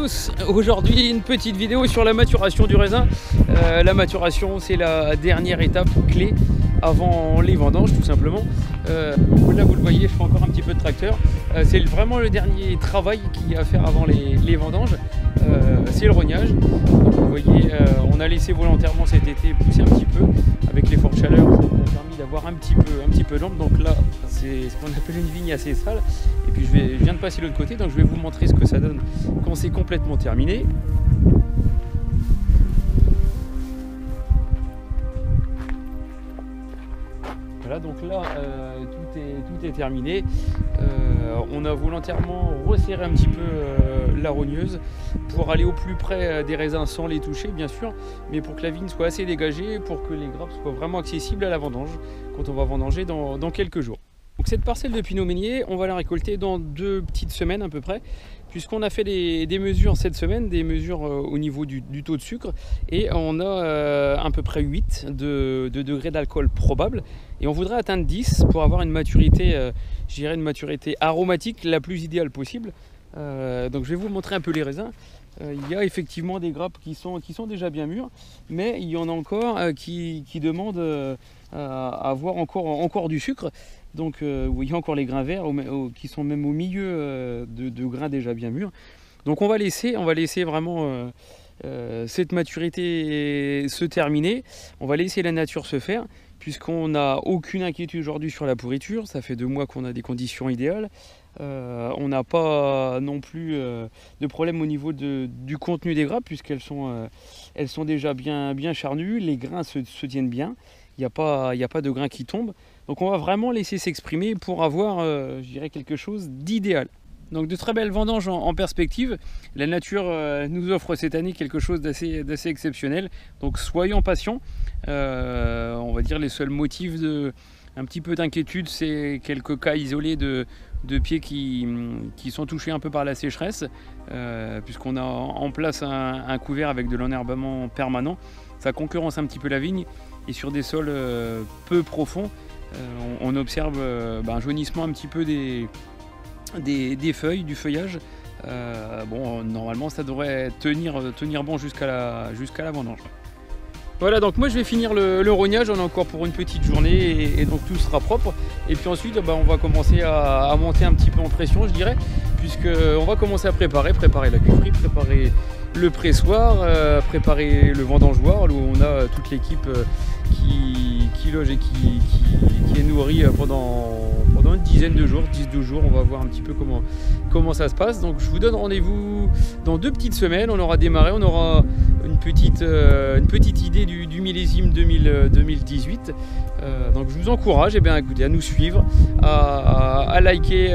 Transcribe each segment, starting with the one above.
tous, aujourd'hui une petite vidéo sur la maturation du raisin. La maturation, c'est la dernière étape clé avant les vendanges tout simplement. Là vous le voyez, je fais encore un petit peu de tracteur. C'est vraiment le dernier travail qu'il y a à faire avant les vendanges. C'est le rognage. Vous voyez, on a laissé volontairement cet été pousser un petit peu avec les fortes chaleurs. Ça nous a permis d'avoir un petit peu d'ombre. Donc là, c'est ce qu'on appelle une vigne assez sale. Et puis je viens de passer de l'autre côté, donc je vais vous montrer ce que ça donne quand c'est complètement terminé. Voilà, donc là tout est terminé. On a volontairement resserré un petit peu la rogneuse pour aller au plus près des raisins sans les toucher bien sûr, mais pour que la vigne soit assez dégagée, pour que les grappes soient vraiment accessibles à la vendange quand on va vendanger dans quelques jours. Donc cette parcelle de Pinot Meunier, on va la récolter dans 2 petites semaines à peu près, puisqu'on a fait des mesures cette semaine, des mesures au niveau du taux de sucre, et on a à peu près 8 de degrés d'alcool probable, et on voudrait atteindre 10 pour avoir une maturité, je dirais une maturité aromatique la plus idéale possible. Donc je vais vous montrer un peu les raisins. Il y a effectivement des grappes qui sont déjà bien mûres, mais il y en a encore qui demandent à avoir encore du sucre. Donc vous voyez encore les grains verts qui sont même au milieu de grains déjà bien mûrs. Donc on va laisser vraiment cette maturité se terminer. On va laisser la nature se faire, puisqu'on n'a aucune inquiétude aujourd'hui sur la pourriture. Ça fait 2 mois qu'on a des conditions idéales. On n'a pas non plus de problème au niveau du contenu des grappes, puisqu'elles sont déjà bien charnues. Les grains se tiennent bien. Il n'y a pas de grains qui tombent. Donc on va vraiment laisser s'exprimer pour avoir, je dirais, quelque chose d'idéal. Donc de très belles vendanges en perspective. La nature nous offre cette année quelque chose d'assez exceptionnel. Donc soyons patients. On va dire les seuls motifs un petit peu d'inquiétude, c'est quelques cas isolés de pieds qui sont touchés un peu par la sécheresse, puisqu'on a en place un couvert avec de l'enherbement permanent. Ça concurrence un petit peu la vigne, et sur des sols peu profonds, on observe un jaunissement un petit peu des feuilles, du feuillage. Bon, normalement ça devrait tenir bon jusqu'à la vendange. Voilà, donc moi je vais finir le rognage, on a encore pour une petite journée et donc tout sera propre. Et puis ensuite on va commencer à monter un petit peu en pression, je dirais, puisqu'on va commencer à préparer la cuverie, préparer le pressoir, préparer le vendangeoir où on a toute l'équipe qui loge et qui est nourrie pendant une dizaine de jours, 10-12 jours. On va voir un petit peu comment ça se passe. Donc je vous donne rendez-vous dans 2 petites semaines. On aura démarré, on aura une petite idée du millésime 2018. Donc je vous encourage écoutez, à nous suivre, à liker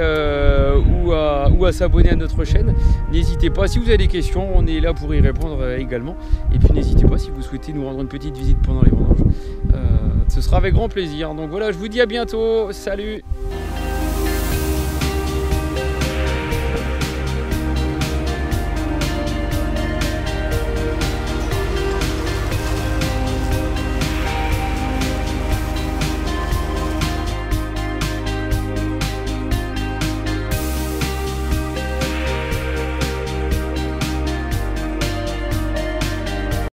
ou à s'abonner à notre chaîne. N'hésitez pas, si vous avez des questions, on est là pour y répondre également. Et puis n'hésitez pas si vous souhaitez nous rendre une petite visite pendant les vendanges. Ce sera avec grand plaisir. Donc voilà, je vous dis à bientôt. Salut!